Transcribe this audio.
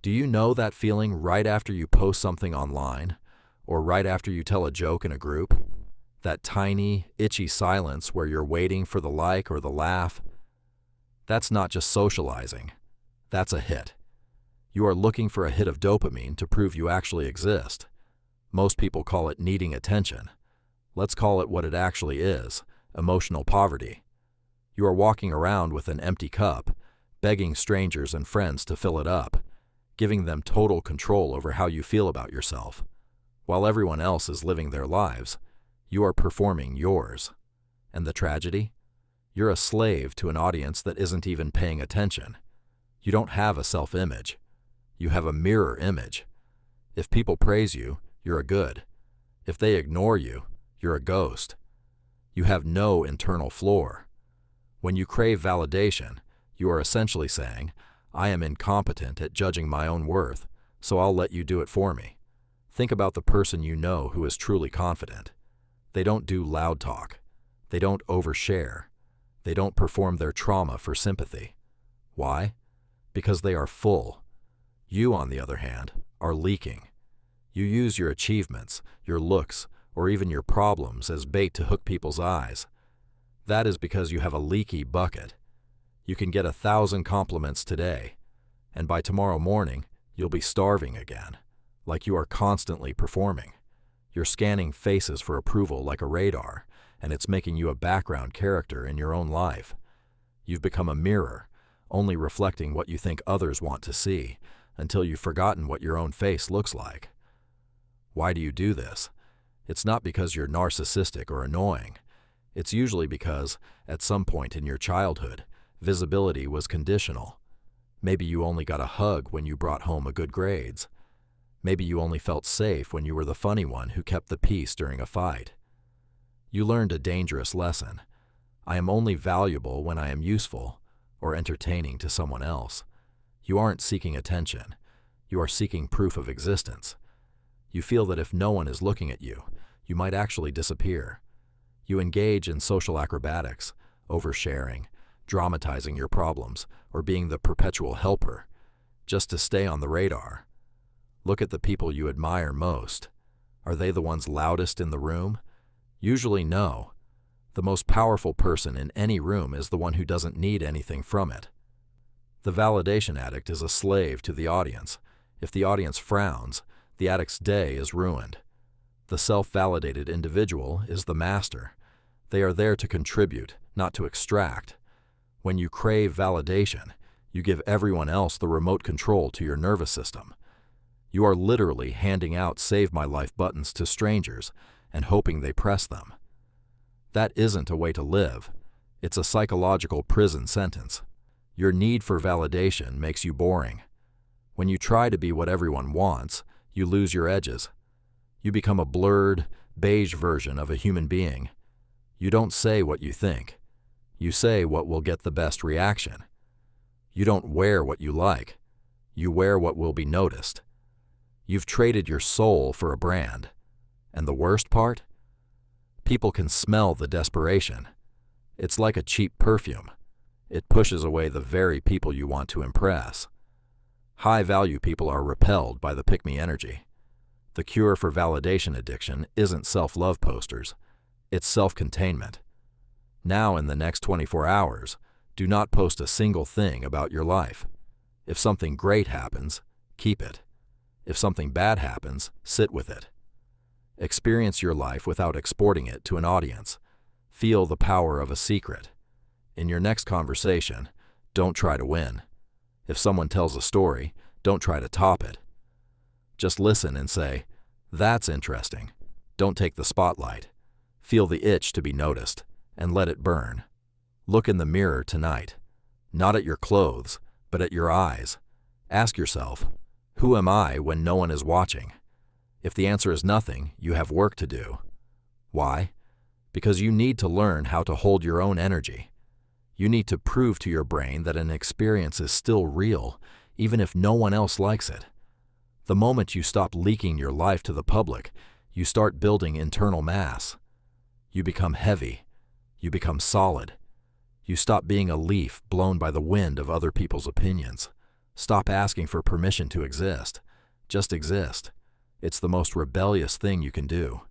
Do you know that feeling right after you post something online, or right after you tell a joke in a group? That tiny, itchy silence where you're waiting for the like or the laugh? That's not just socializing. That's a hit. You are looking for a hit of dopamine to prove you actually exist. Most people call it needing attention. Let's call it what it actually is: emotional poverty. You are walking around with an empty cup, begging strangers and friends to fill it up, giving them total control over how you feel about yourself. While everyone else is living their lives, you are performing yours. And the tragedy? You're a slave to an audience that isn't even paying attention. You don't have a self-image. You have a mirror image. If people praise you, you're a good. If they ignore you, you're a ghost. You have no internal floor. When you crave validation, you are essentially saying, I am incompetent at judging my own worth, so I'll let you do it for me. Think about the person you know who is truly confident. They don't do loud talk. They don't overshare. They don't perform their trauma for sympathy. Why? Because they are full. You, on the other hand, are leaking. You use your achievements, your looks, or even your problems as bait to hook people's eyes. That is because you have a leaky bucket. You can get 1,000 compliments today, and by tomorrow morning, you'll be starving again, like you are constantly performing. You're scanning faces for approval like a radar, and it's making you a background character in your own life. You've become a mirror, only reflecting what you think others want to see, until you've forgotten what your own face looks like. Why do you do this? It's not because you're narcissistic or annoying. It's usually because, at some point in your childhood, visibility was conditional. Maybe you only got a hug when you brought home a good grades. Maybe you only felt safe when you were the funny one who kept the peace during a fight. You learned a dangerous lesson. I am only valuable when I am useful or entertaining to someone else. You aren't seeking attention. You are seeking proof of existence. You feel that if no one is looking at you, you might actually disappear. You engage in social acrobatics, oversharing, dramatizing your problems, or being the perpetual helper, just to stay on the radar. Look at the people you admire most. Are they the ones loudest in the room? Usually no. The most powerful person in any room is the one who doesn't need anything from it. The validation addict is a slave to the audience. If the audience frowns, the addict's day is ruined. The self-validated individual is the master. They are there to contribute, not to extract. When you crave validation, you give everyone else the remote control to your nervous system. You are literally handing out Save My Life buttons to strangers and hoping they press them. That isn't a way to live. It's a psychological prison sentence. Your need for validation makes you boring. When you try to be what everyone wants, you lose your edges. You become a blurred, beige version of a human being. You don't say what you think. You say what will get the best reaction. You don't wear what you like. You wear what will be noticed. You've traded your soul for a brand. And the worst part? People can smell the desperation. It's like a cheap perfume. It pushes away the very people you want to impress. High-value people are repelled by the pick-me energy. The cure for validation addiction isn't self-love posters. It's self-containment. Now, in the next 24 hours, do not post a single thing about your life. If something great happens, keep it. If something bad happens, sit with it. Experience your life without exporting it to an audience. Feel the power of a secret. In your next conversation, don't try to win. If someone tells a story, don't try to top it. Just listen and say, "That's interesting." Don't take the spotlight. Feel the itch to be noticed, and let it burn. Look in the mirror tonight, not at your clothes, but at your eyes. Ask yourself, who am I when no one is watching? If the answer is nothing, you have work to do. Why? Because you need to learn how to hold your own energy. You need to prove to your brain that an experience is still real, even if no one else likes it. The moment you stop leaking your life to the public, you start building internal mass. You become heavy. You become solid. You stop being a leaf blown by the wind of other people's opinions. Stop asking for permission to exist. Just exist. It's the most rebellious thing you can do.